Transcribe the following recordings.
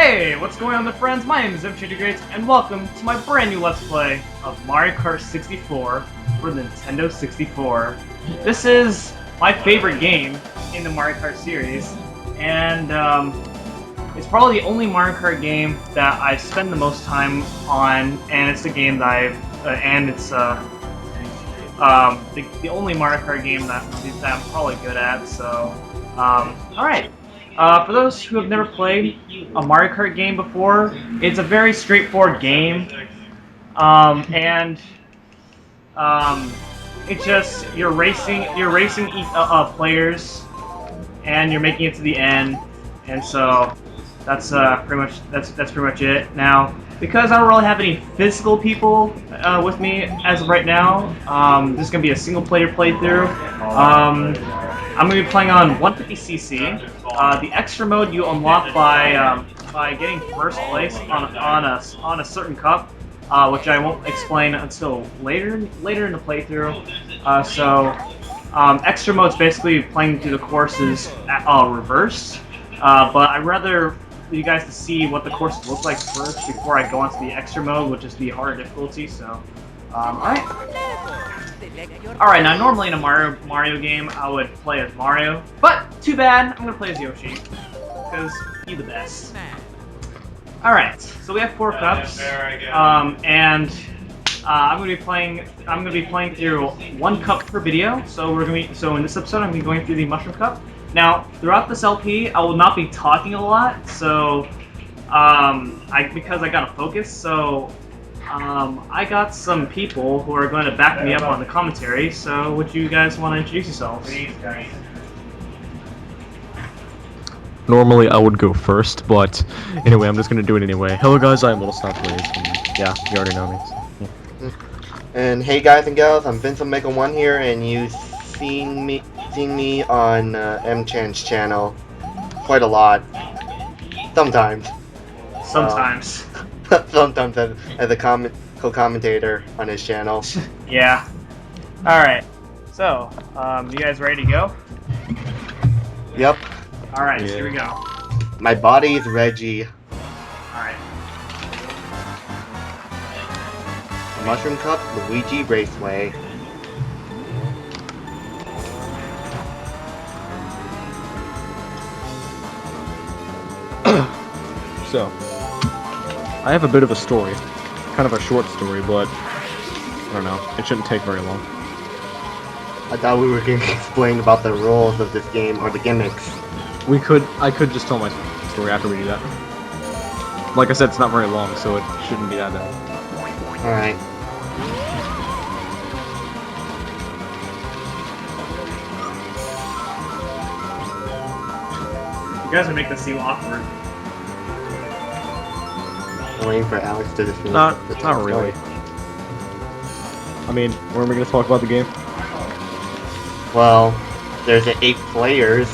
Hey, what's going on, my friends? My name is MCHGreats, and welcome to my brand new Let's Play of Mario Kart 64 for the Nintendo 64. This is my favorite game in the Mario Kart series, and it's probably the only Mario Kart game that I've spent the most time on, and it's the game that the only Mario Kart game that I'm probably good at. So, alright. For those who have never played a Mario Kart game before, it's a very straightforward game, it's just you're racing players, and you're making it to the end, and so that's pretty much it. Now, because I don't really have any physical people with me as of right now, this is gonna be a single player playthrough. I'm going to be playing on 150cc. The extra mode you unlock by getting first place on a certain cup, which I won't explain until later in the playthrough. Extra mode's basically playing through the courses reversed, but I'd rather for you guys to see what the courses look like first before I go onto the extra mode, which is the harder difficulty. So, Alright, now normally in a Mario game, I would play as Mario, but too bad, I'm gonna play as Yoshi, because he's the best. Alright, so we have 4 cups, I'm gonna be playing through 1 cup per video. So in this episode, I'm gonna be going through the Mushroom Cup. Now, throughout this LP, I will not be talking a lot, so because I gotta focus. So I got some people who are going to back me up on the commentary, so would you guys want to introduce yourselves? Normally I would go first, but anyway, I'm just going to do it anyway. Hello guys, I'm Little Stop Blaze, and yeah, you already know me. So, yeah. And hey guys and gals, I'm VinceOmega1 here, and you've seen me on M-Chan's channel quite a lot. Sometimes. Sometimes as a co-commentator on his channel. Yeah. Alright. So, you guys ready to go? Yep. Alright, so here we go. My body is Reggie. Alright. Mushroom Cup, Luigi, Raceway. So, I have a bit of a story. Kind of a short story, but I don't know. It shouldn't take very long. I thought we were going to explain about the rules of this game, or the gimmicks. I could just tell my story after we do that. Like I said, it's not very long, so it shouldn't be that bad. Alright. You guys are making this seem awkward. I'm waiting for Alex to just Not really. I mean, weren't we going to talk about the game? Well, there's 8 players.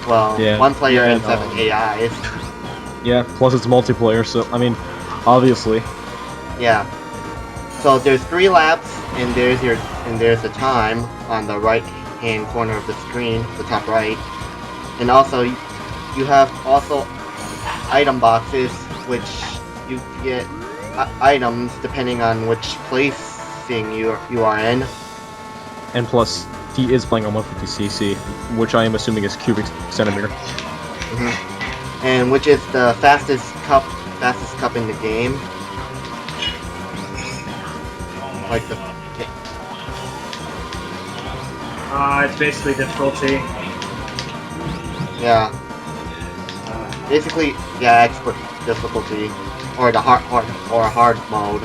Well, yeah. 1 player and 7 AIs. Yeah, plus it's multiplayer, so, I mean, obviously. Yeah. So there's 3 laps, and there's the time on the right-hand corner of the screen, the top right. And also, you have also item boxes, which you get items depending on which placing you are in. And plus, he is playing on 150cc, which I am assuming is cubic centimeter. And which is the fastest cup in the game. Like the. It's basically difficulty. Yeah. Basically, yeah, expert difficulty, or the hard mode.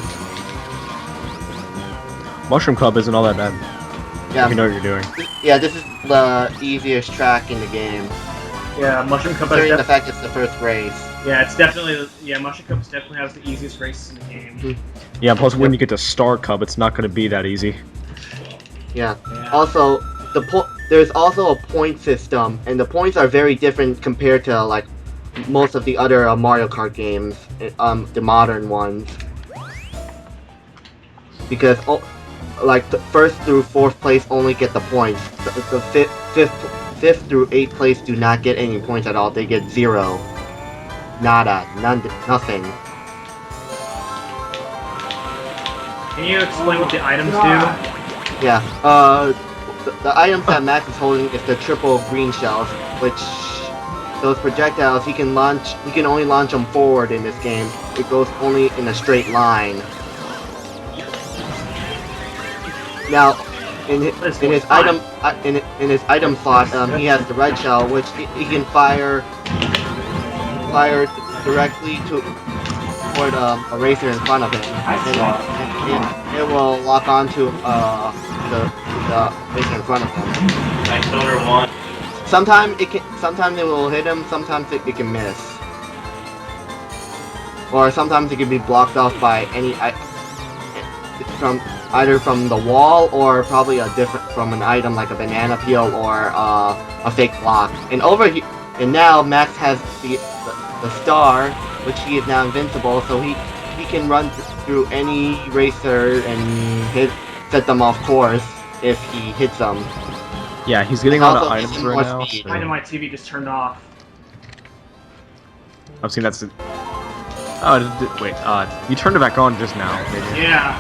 Mushroom Cup isn't all that bad. Yeah. You know what you're doing. Yeah, this is the easiest track in the game. Yeah, Mushroom Cup. Considering the fact it's the first race. Yeah, it's definitely Mushroom Cup definitely has the easiest races in the game. Yeah, plus when you get to Star Cup, it's not going to be that easy. Yeah. Also, there's also a point system, and the points are very different compared to like most of the other Mario Kart games, the modern ones. Because like the 1st through 4th place only get the points. The 5th through 8th place do not get any points at all. They get 0. nada, nothing. Can you explain what the items do? Yeah. The items that Max is holding is the triple green shells, which those projectiles he can launch. He can only launch them forward in this game. It goes only in a straight line. Now, in his item slot, he has the red shell, which he can fire directly toward a racer in front of him, and it will lock onto the racer in front of him. I told her one. Sometimes it will hit him. Sometimes it can miss, or sometimes it can be blocked off by either from the wall or probably from an item like a banana peel or a fake block. And over here, and now Max has the star, which he is now invincible, so he can run through any racer and set them off course if he hits them. Yeah, he's getting And a lot of also items more right now. speed. Mine and my TV just turned off. I've seen that's. Wait. You turned it back on just now. Maybe. Yeah.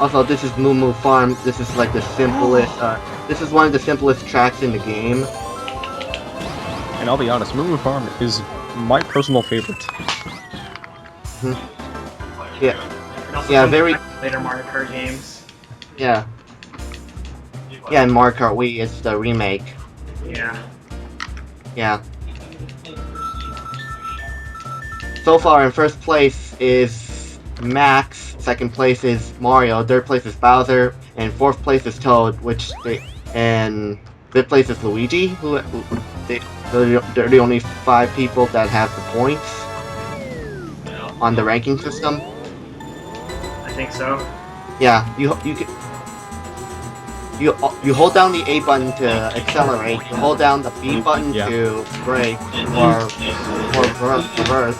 Also, this is Moo Moo Farm. This is like the simplest. This is one of the simplest tracks in the game. And I'll be honest, Moo Moo Farm is my personal favorite. Yeah. And also Yeah, some very- later Mario Kart games. Yeah. Yeah, and Mario Kart Wii is the remake. Yeah. Yeah. So far, in first place is Max. Second place is Mario. Third place is Bowser, and fourth place is Toad. And fifth place is Luigi. They're the only 5 people that have the points on the ranking system. I think so. Yeah, you hold down the A button to accelerate. You hold down the B button Yeah. to brake or reverse,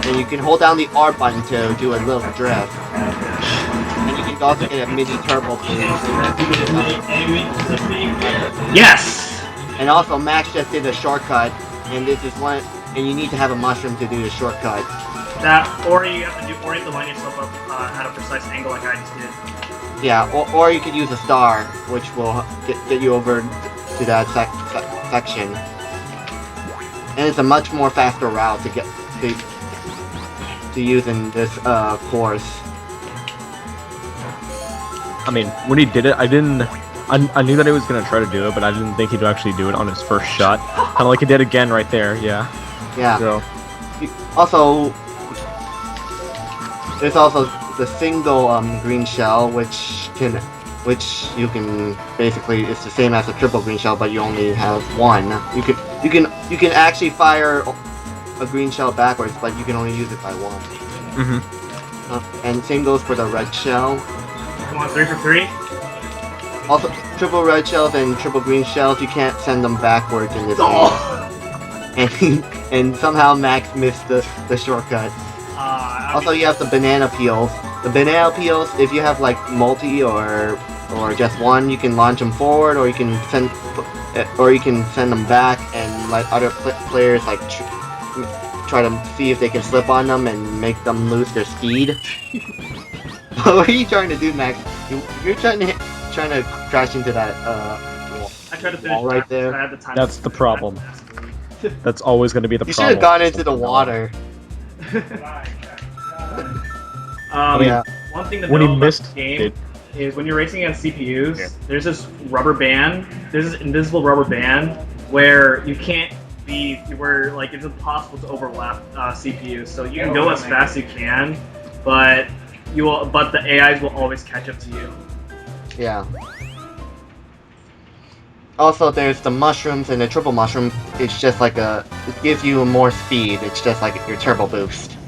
and you can hold down the R button to do a little drift. And you can also get a mini turbo boost. Yes! And also, Max just did a shortcut, and this is one. And you need to have a mushroom to do the shortcut. That, or you have to line yourself up at a precise angle like I just did. Yeah, or you could use a star, which will get you over to that section. And it's a much more faster route to get to use in this course. I mean, when he did it, I knew that he was gonna try to do it, but I didn't think he'd actually do it on his first shot. Kind of like he did again right there. Yeah. Yeah. So. Also, there's also the single green shell, which you can basically, it's the same as a triple green shell, but you only have one. You can actually fire a green shell backwards, but you can only use it by one. Mm-hmm. And same goes for the red shell. Come on, 3 for 3? Also, triple red shells and triple green shells, you can't send them backwards in this game. And somehow Max missed the shortcut. Also, you have the banana peels. The banana peels, if you have like multi or just one, you can launch them forward, or you can send them back and let other players like try to see if they can slip on them and make them lose their speed. What are you trying to do, Max? You're trying to crash into that I tried to finish wall right backwards, there. but I had the time That's to the finish problem. backwards. That's always going to be the You should problem. have gone into the water. Yeah. One thing to When know he about missed this game it. is when you're racing against CPUs, Yeah. there's this rubber band, there's this invisible rubber band where you can't like it's impossible to overlap CPUs. So you can go as fast as you can, but the AIs will always catch up to you. Yeah. Also, there's the mushrooms and the triple mushroom. It's just like it gives you more speed. It's just like your turbo boost.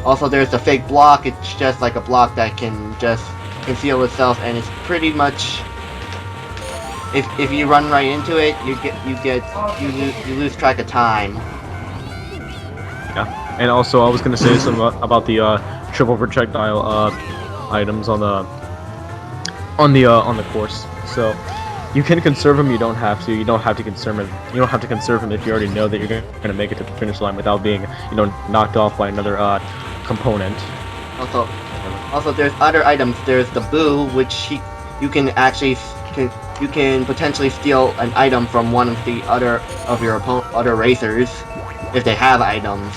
Also, there's the fake block. It's just like a block that can just conceal itself, and it's pretty much. If you run right into it, you lose track of time. Yeah. And also, I was going to say something about the triple projectile items on the course. So, You can conserve him. You don't have to. You don't have to conserve him. You don't have to conserve him if you already know that you're gonna make it to the finish line without being, knocked off by another component. Also, there's other items. There's the Boo, which you can actually you can potentially steal an item from one of the other racers if they have items.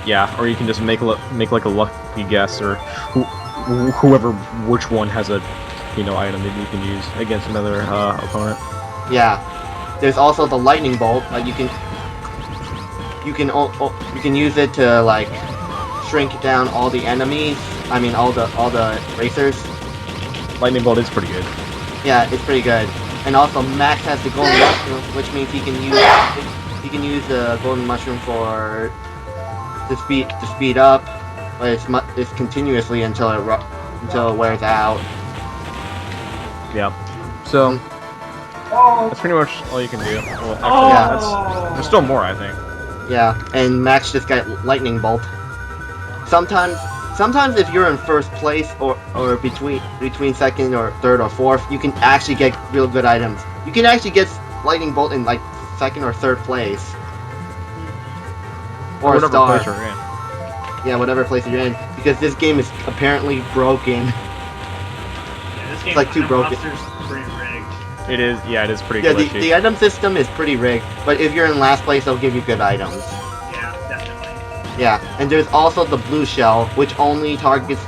Yeah, or you can just make like a lucky guess, or which one has a item that you can use against another opponent. Yeah. There's also the lightning bolt. Like you can use it to like shrink down all the enemies. I mean all the racers. Lightning bolt is pretty good. Yeah, it's pretty good. And also Max has the golden mushroom, which means he can use the golden mushroom to speed up, but it's continuously until it wears out. Yeah. So that's pretty much all you can do. Well, actually, yeah, there's still more, I think. Yeah, and Max just got lightning bolt. Sometimes if you're in first place or between second or third or fourth, you can actually get real good items. You can actually get lightning bolt in like second or third place. Or whatever a star. place you're in. Yeah, whatever place you're in, because this game is apparently broken. Yeah, this game It's like too broken. Pretty rigged. It is. Yeah, it is pretty. Yeah, glitchy. the item system is pretty rigged, but if you're in last place, they'll give you good items. Yeah, definitely. Yeah, and there's also the blue shell, which only targets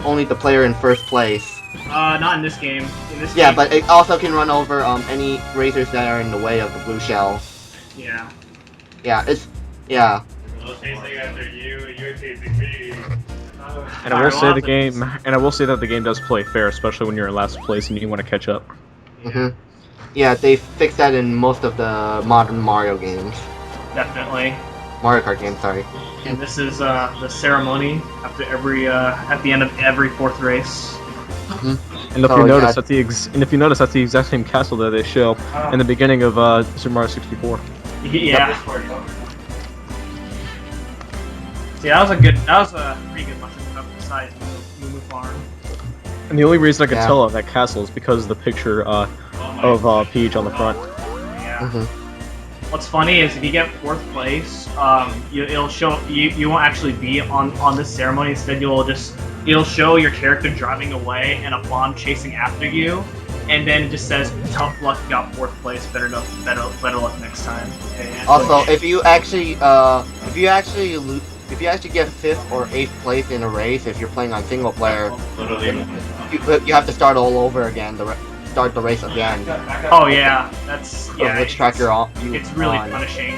only the player in first place. Not in this game. In this Yeah, game, but it also can run over any racers that are in the way of the blue shell. Yeah. Yeah, yeah. Well, chasing after you, you're chasing me. And I will say I will say that the game does play fair, especially when you're in last place and you want to catch up. Mhm. Yeah, they fixed that in most of the modern Mario games. Definitely. Mario Kart games, sorry. And this is the ceremony after at the end of every fourth race. And if Oh, you notice, yeah. that's the exact same castle that they show in the beginning of Super Mario 64. Yeah. See, that was a pretty good mushroom cup besides Moo Moo Farm. And the only reason I could Yeah. tell of that castle is because of the picture of Peach on the front. Yeah. Mhm. What's funny is if you get fourth place, it'll show you won't actually be on this ceremony. Instead, it'll show your character driving away and a bomb chasing after you, and then it just says tough luck, you got fourth place. Better luck next time. And Also, if you actually get 5th or 8th place in a race, if you're playing on single player, you have to start all over again. Start the race again. oh yeah, that's yeah. Which track you're on? It's really punishing.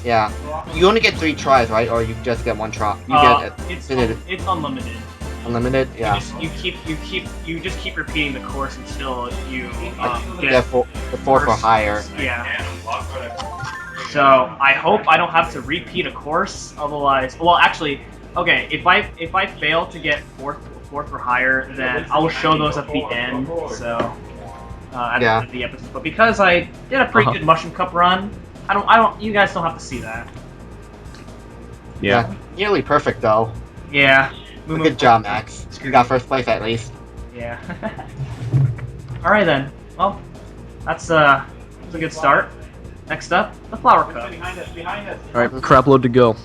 Yeah. You only get 3 tries, right? Or you just get 1 try? You get It's it's unlimited. unlimited. Yeah. You just keep repeating the course until you Get get 4th or higher. Yeah. So I hope I don't have to repeat a course. Otherwise, well, actually, okay. If I fail to get fourth or higher, then I will show those at the end. So at the end of the episode. But because I did a pretty good Mushroom Cup run, I don't. You guys don't have to see that. Yeah. Nearly perfect though. Yeah. Good job, Max. You got 1st place at least. Yeah. All right then. Well, that's a good start. Next up, the Flower Cup. Behind us, behind us. All right, crap load to go.